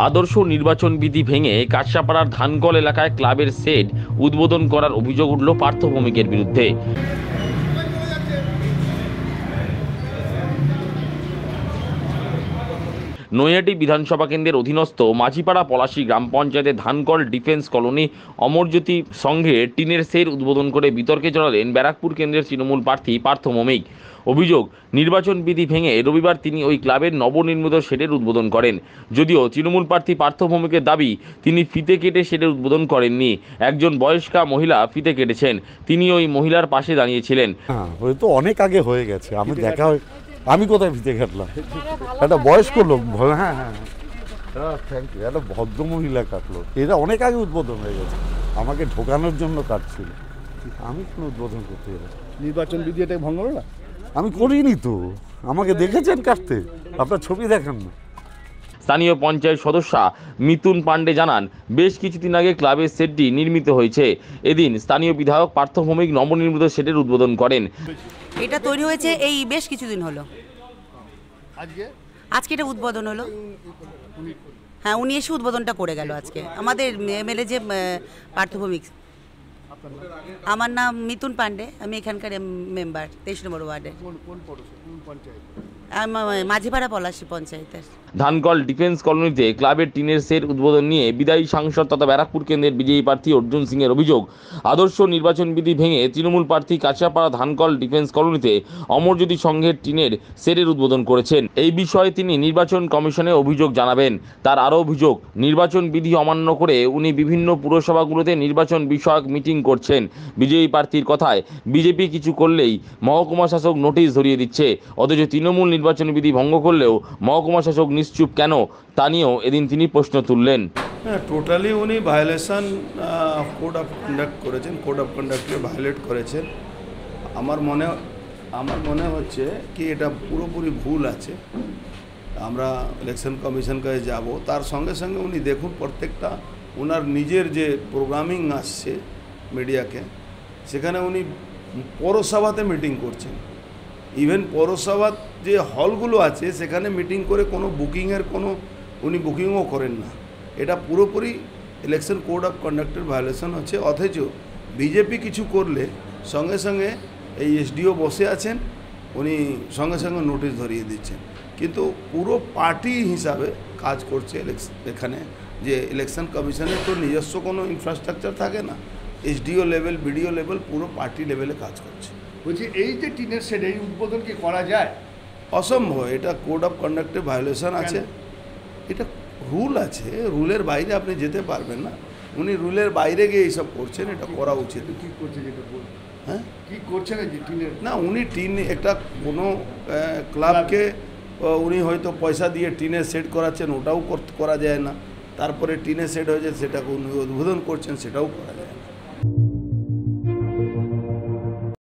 আদর্শ নির্বাচন বিধি ভেঙে কাটসাপাড়ার ধানকল এলাকায় ক্লাবের শেড উদ্বোধন করার অভিযোগ উঠল পার্থ ভৌমিকের বিরুদ্ধে। নৈহাটি বিধানসভা কেন্দ্রের অধীনস্থ মাঝিপাড়া পলাশী গ্রাম পঞ্চায়েতের ধানকল ডিফেন্স কলোনি অমরজ্যোতি সংঘে টিনের শেড উদ্বোধন করে বিতর্কে জড়ালেন ব্যারাকপুর কেন্দ্রের তৃণমূল প্রার্থী পার্থ ভৌমিক। অভিযোগ, নির্বাচন বিধি ভেঙে রবিবার তিনি ওই ক্লাবের নবনির্মিত শেডের উদ্বোধন করেন। যদিও তৃণমূল প্রার্থী পার্থ ভৌমিকের দাবি, তিনি ফিতে কেটে শেডের উদ্বোধন করেননি। একজন বয়স্কা মহিলা ফিতে কেটেছেন, তিনি ওই মহিলার পাশে দাঁড়িয়েছিলেন। হয়তো অনেক আগে হয়ে গেছে, আমি দেখা আমি কোথায় ফিতে কাটলাম? একটা বয়স্ক লোক, হ্যাঁ হ্যাঁ থ্যাংক ইউ, একটা ভদ্র মহিলা কাটলো। এটা অনেক আগে উদ্বোধন হয়ে গেছে, আমাকে ঢোকানোর জন্য কাটছিল, আমি কোনো উদ্বোধন করতে যাবো? নির্বাচন বিধি এটা ভঙ্গ হলো না? আমি করিনি তো, আমাকে দেখেছেন কাটতে, আপনার ছবি দেখান না। স্থানীয় পঞ্চায়েত সদস্যা মিতুন পাণ্ডে জানান, বেশ কিছুদিন আগে ক্লাবের শেডটি নির্মিত হয়েছে। এদিন স্থানীয় বিধায়ক পার্থ ভৌমিক নবনির্মিত শেডের উদ্বোধন করেন। এটা তৈরি হয়েছে এই বেশ কিছুদিন হলো, আজকে এটা উদ্বোধন হলো। হ্যাঁ, উনি এসে উদ্বোধনটা করে গেল আজকে। আমাদের এমএলএ যে পার্থ ভৌমিক, আমার নাম মিতুন পাণ্ডে, আমি এখানকার মেম্বার 23 নম্বর ওয়ার্ডের, মাঝিপাড়া পলাশী পঞ্চায়েতের। ধানকল ডিফেন্স কলোনিতে ক্লাবের টিনের শেড উদ্বোধন নিয়ে বিদায়ী সাংসদ তথা ব্যারাকপুর কেন্দ্রের বিজেপি প্রার্থী অর্জুন সিং এর অভিযোগ, আদর্শ নির্বাচন বিধি ভেঙে তৃণমূল প্রার্থী কাছাপাড়া ধানকল ডিফেন্স কলোনিতে অমরজ্যোতি সংঘের টিনের শেডের উদ্বোধন করেছেন। এই বিষয়ে তিনি নির্বাচন কমিশনে অভিযোগ জানাবেন। তার আরও অভিযোগ, নির্বাচন বিধি অমান্য করে উনি বিভিন্ন পুরসভাগুলোতে নির্বাচন বিষয়ক মিটিং করছেন। বিজেপি প্রার্থীর কথায়, বিজেপি কিছু করলেই মহকুমা শাসক নোটিশ ধরিয়ে দিচ্ছে, অথচ তৃণমূল নির্বাচন বিধি ভঙ্গ করলেও মহকুমা শাসক নিশ্চুপ কেন, তা নিয়েও এদিন তিনি প্রশ্ন তুললেন। হ্যাঁ, টোটালি উনি ভায়োলেশন কোড অফ কন্ডাক্ট করেছেন, কোড অফ কন্ডাক্টকে ভায়োলেট করেছেন। আমার মনে হচ্ছে কি এটা পুরোপুরি ভুল আছে। আমরা ইলেকশন কমিশন কাছে যাব, তার সঙ্গে সঙ্গে উনি দেখুন প্রত্যেকটা ওনার নিজের যে প্রোগ্রামিং আসছে মিডিয়াকে, সেখানে উনি পৌরসভাতে মিটিং করছেন। ইভেন পৌরসভার যে হলগুলো আছে সেখানে মিটিং করে কোনো বুকিংয়ের কোনো উনি বুকিংও করেন না। এটা পুরোপুরি ইলেকশন কোড অফ কন্ডাক্টের ভায়োলেশন হচ্ছে। অথচ বিজেপি কিছু করলে সঙ্গে সঙ্গে এই এসডিও বসে আছেন, উনি সঙ্গে সঙ্গে নোটিশ ধরিয়ে দিচ্ছেন। কিন্তু পুরো পার্টি হিসাবে কাজ করছে এখানে, যে ইলেকশন কমিশনের তো নিজস্ব কোনো ইনফ্রাস্ট্রাকচার থাকে না, এসডিও লেভেল, বিডিও লেভেল, পুরো পার্টি লেভেলে কাজ করছে। বলছি এই যে টিনের শেড, এই উদ্বোধন কি করা যায়? অসম্ভব, এটা কোড অফ কন্ডাক্টের ভায়োলেশন আছে। এটা রুল আছে, রুলের বাইরে আপনি যেতে পারবেন না। উনি রুলের বাইরে গিয়ে এইসব করছেন, এটা করা উচিত। কি করছে যেটা বল? হ্যাঁ, কি করছেন এই যে টিনের? না, উনি টিন একটা কোনো ক্লাবকে উনি হয়তো পয়সা দিয়ে টিনের সেট করাচ্ছেন, ওটাও করা যায় না। তারপরে টিনের সেট হয়েছে, সেটাকে উনি উদ্বোধন করছেন, সেটাও করা যায় না।